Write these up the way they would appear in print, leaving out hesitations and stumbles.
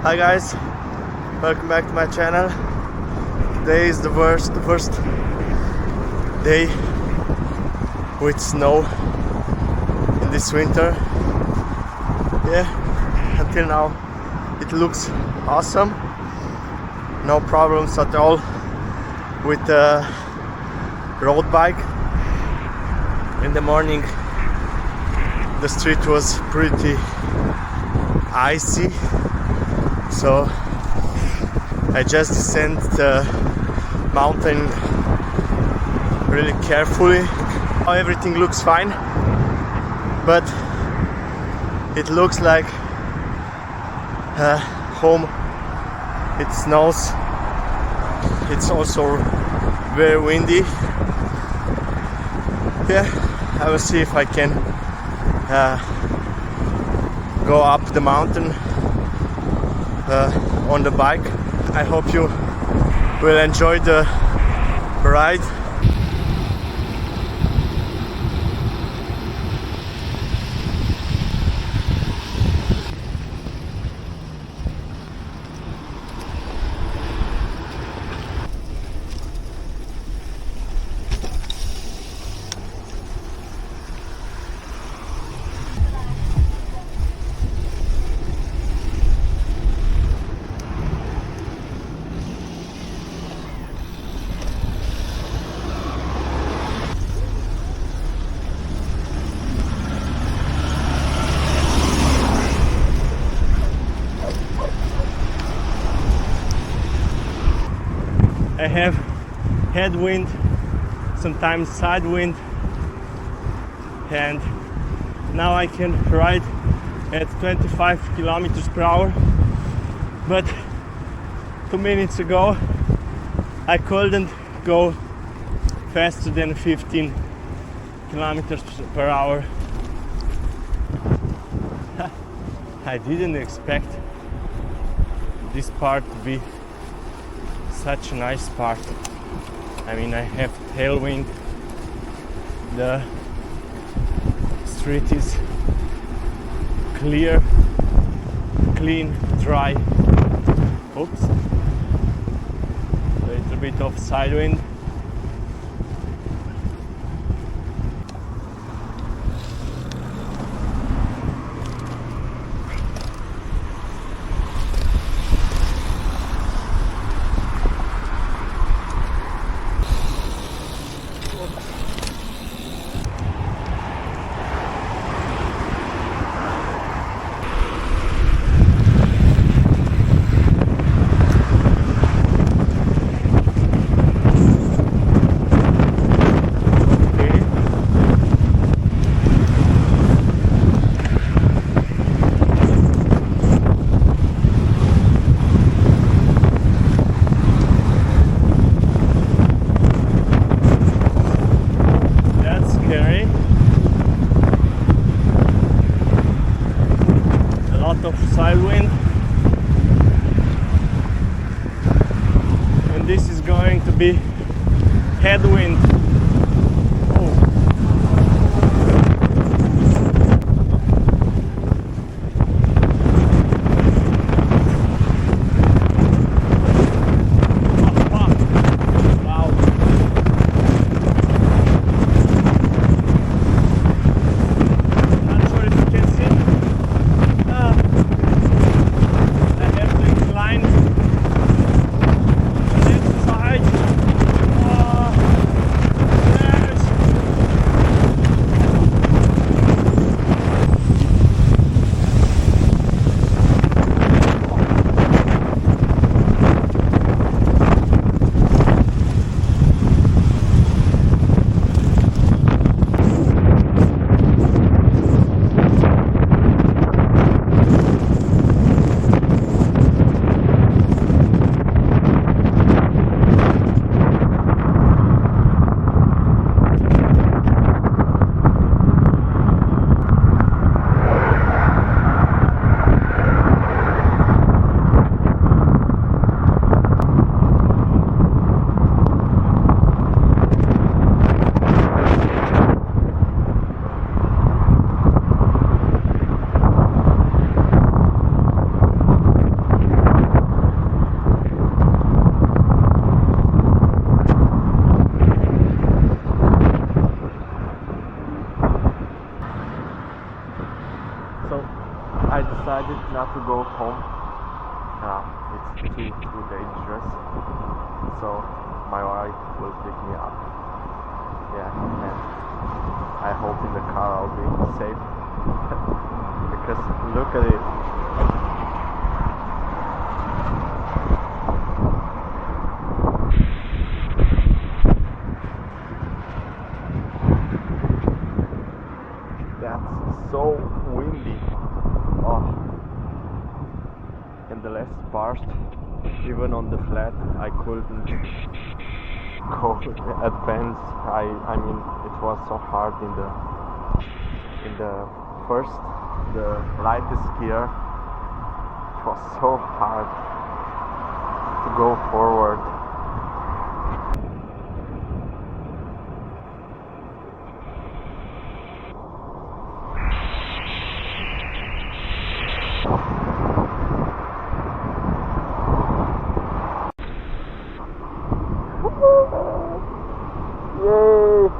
Hi guys, welcome back to my channel. Today is the first day with snow in this winter. Yeah, until now it looks awesome. No problems at all with the road bike. In the morning the street was pretty icy, so I just descend the mountain really carefully. Now everything looks fine, but it looks like home. It snows. It's also very windy. Yeah, I will see if I can go up the mountain on the bike. I hope you will enjoy the ride. I have headwind, sometimes side wind, and now I can ride at 25 kilometers per hour. But 2 minutes ago I couldn't go faster than 15 kilometers per hour. I didn't expect this part to be such a nice part. I mean, I have tailwind, the street is clear, clean, dry. Oops, a little bit of side wind. Of side wind, and this is going to be headwind. to go home. It's too dangerous. So my wife will pick me up. Yeah, and I hope in the car I'll be safe. Because look at it. That's so windy. Oh. And the last part, even on the flat, I couldn't go advance. I mean, it was so hard in the first, the lightest gear. It was so hard to go forward. Yay!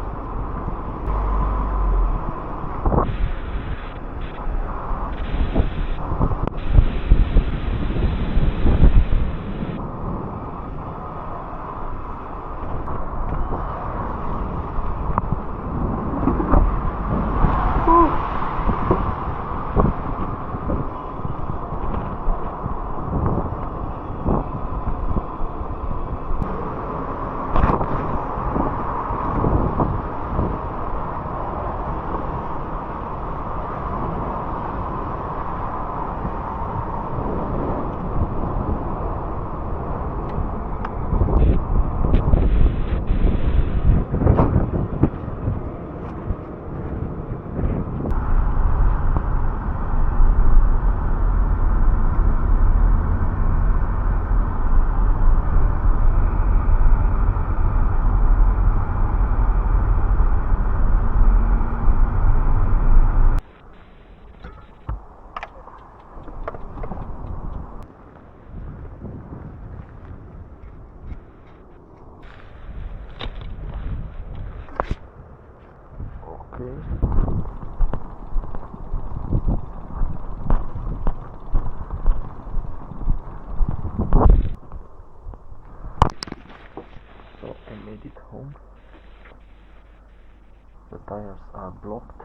Okay. So I made it home. The tires are blocked.